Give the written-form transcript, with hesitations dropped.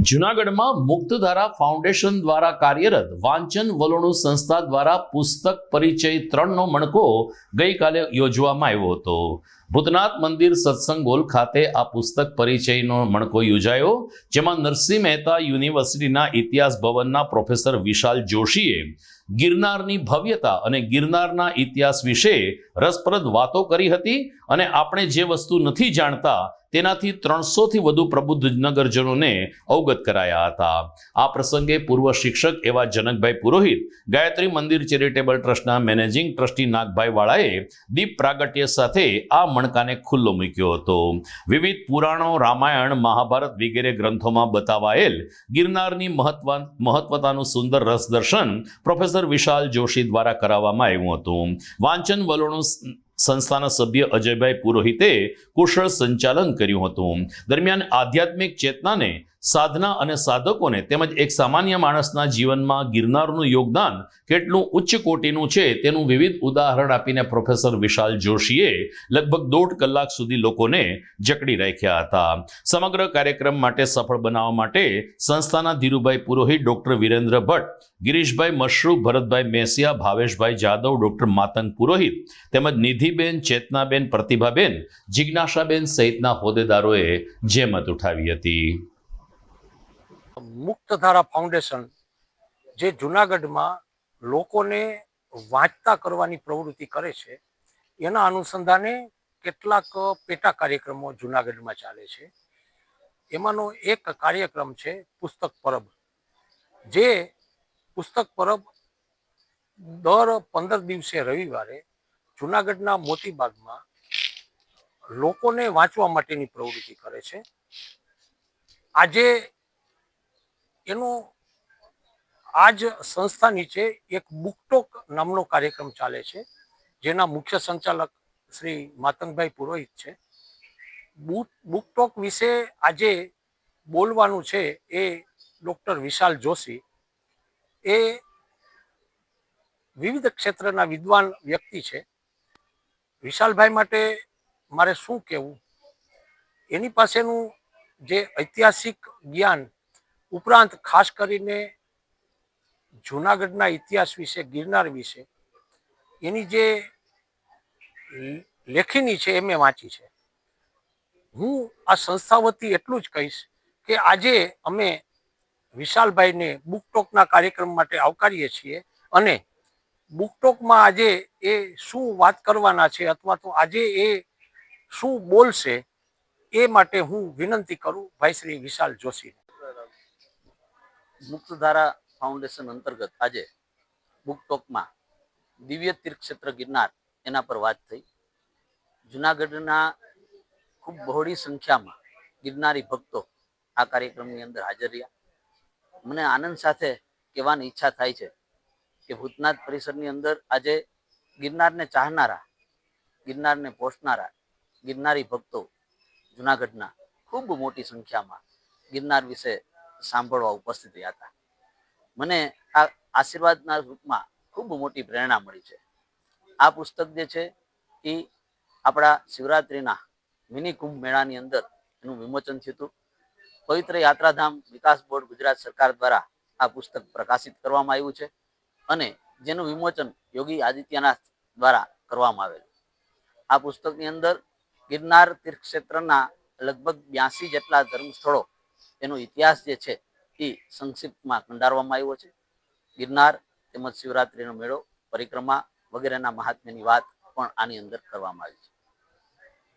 જૂનાગઢમાં મુક્તધારા ફાઉન્ડેશન દ્વારા કાર્યરત વાંચન વલોણું સંસ્થા દ્વારા પુસ્તક પરિચય 3નો મણકો ગઈકાલે યોજવામાં આવ્યો હતો. ભૂતનાથ મંદિર સત્સંગ હોલ ખાતે આ પુસ્તક પરિચયનો મણકો યોજાયો, જેમાં નરસિંહ મહેતા યુનિવર્સિટીના ઇતિહાસ ભવનના પ્રોફેસર વિશાલ જોશીએ ગિરનારની ભવ્યતા અને ગિરનારના ઇતિહાસ વિશે રસપ્રદ વાતો કરી હતી અને આપણે જે વસ્તુ નથી જાણતા તેનાથી 300થી વધુ પ્રબુદ્ધ નગરજનોને અવગત કરાયા હતા. આ પ્રસંગે પૂર્વ શિક્ષક એવા જનકભાઈ પુરોહિત, ગાયત્રી મંદિર ચેરિટેબલ ટ્રસ્ટના મેનેજિંગ ટ્રસ્ટી નાગભાઈ વાળાએ દીપ પ્રાગટ્ય સાથે આ મણકાને ખુલ્લો મૂક્યો હતો. વિવિધ પુરાણો, રામાયણ, મહાભારત વગેરે ગ્રંથોમાં બતાવાયેલ ગિરનારની મહત્વતાનું સુંદર રસદર્શન પ્રોફેસર વિશાલ જોશી દ્વારા કરાવવામાં આવ્યું હતું. વાંચન વલોણું સંસ્થાના સભ્ય અજયભાઈ પુરોહિતે કુશળ સંચાલન કર્યું હતું. દરમિયાન આધ્યાત્મિક ચેતનાને, સાધના અને સાધકોને તેમજ એક સામાન્ય માણસના જીવનમાં ગિરનારનું યોગદાન કેટલું ઉચ્ચ કોટીનું છે તેનું વિવિધ ઉદાહરણ આપીને પ્રોફેસર વિશાલ જોશીએ લગભગ 1.5 કલાક સુધી લોકોને જકડી રાખ્યા હતા. સમગ્ર કાર્યક્રમ માટે સફળ બનાવવા માટે સંસ્થાના ધીરુભાઈ પુરોહિત, ડોક્ટર વિરેન્દ્ર ભટ્ટ, ગિરીશભાઈ મશરૂ, ભરતભાઈ મેસિયા, ભાવેશભાઈ જાદવ, ડોક્ટર માતંગ પુરોહિત તેમજ નિધિબેન, ચેતનાબેન, પ્રતિભાબેન, જિજ્ઞાસાબેન સહિતના હોદ્દેદારોએ જહેમત ઉઠાવી હતી. મુક્તધારા ફાઉન્ડેશન જે જૂનાગઢમાં લોકોને વાંચતા કરવાની પ્રવૃત્તિ કરે છે, એના અનુસંધાને કેટલાક પેટા કાર્યક્રમો જૂનાગઢમાં ચાલે છે. એમાંનો એક કાર્યક્રમ છે પુસ્તક પરબ. જે પુસ્તક પરબ દર 15 દિવસે રવિવારે જૂનાગઢના મોતીબાગમાં લોકોને વાંચવા માટેની પ્રવૃત્તિ કરે છે. આજે એનો આજ સંસ્થા નીચે એક બુકટોક નામનો કાર્યક્રમ ચાલે છે, જેના મુખ્ય સંચાલક શ્રી માતંગભાઈ પુરોહિત છે. બુકટોક વિશે આજે બોલવાનું છે એ ડૉક્ટર વિશાલ જોશી. એ વિવિધ ક્ષેત્રના વિદ્વાન વ્યક્તિ છે. વિશાલભાઈ માટે મારે શું કહેવું, એની પાસેનું જે ઐતિહાસિક જ્ઞાન ઉપરાંત ખાસ કરીને જૂનાગઢના ઇતિહાસ વિશે, ગિરનાર વિશે એની જે લેખિની છે એ મેં વાંચી છે. હું આ સંસ્થા વતી એટલું જ કહીશ કે આજે અમે વિશાલભાઈને બુકટોકના કાર્યક્રમ માટે આવકારીએ છીએ અને બુકટોકમાં આજે એ શું વાત કરવાના છે અથવા તો આજે એ શું બોલશે એ માટે હું વિનંતી કરું ભાઈ શ્રી વિશાલ જોશીને. મુક્તધારા ફાઉન્ડેશન અંતર્ગત આજે બુકટોકમાં દિવ્ય તીર્થક્ષેત્ર ગિરનાર એના પર વાત થઈ. જૂનાગઢના ખૂબ બહોળી સંખ્યામાં ગિરનારી ભક્તો આ કાર્યક્રમની અંદર હાજર રહ્યા. મને આનંદ સાથે કહેવાની ઈચ્છા થાય છે કે ભૂતનાથ પરિસરની અંદર આજે ગિરનારને ચાહનારા, ગિરનારને પોષનારા ગિરનારી ભક્તો જૂનાગઢના ખૂબ મોટી સંખ્યામાં ગિરનાર વિશે સાંભળવા ઉપસ્થિત રહ્યા હતા. મને આ આશીર્વાદના રૂપમાં ખૂબ મોટી પ્રેરણા મળી છે. આ પુસ્તક જે છે એ આપણા શિવરાત્રિના મિની કુંભ મેળાની અંદર એનું વિમોચન થયું હતું. પવિત્ર યાત્રાધામ વિકાસ બોર્ડ ગુજરાત સરકાર દ્વારા આ પુસ્તક પ્રકાશિત કરવામાં આવ્યું છે અને જેનું વિમોચન યોગી આદિત્યનાથ દ્વારા કરવામાં આવેલું. આ પુસ્તકની અંદર ગિરનાર તીર્થક્ષેત્રના લગભગ 82 જેટલા ધર્મસ્થળો એનો ઇતિહાસ જે છે એ સંક્ષિપ્તમાં કંડારવામાં આવ્યો છે. ગિરનાર તેમજ શિવરાત્રિનો મેળો, પરિક્રમા વગેરેના મહાત્મ્યની વાત પણ આની અંદર કરવામાં આવી છે.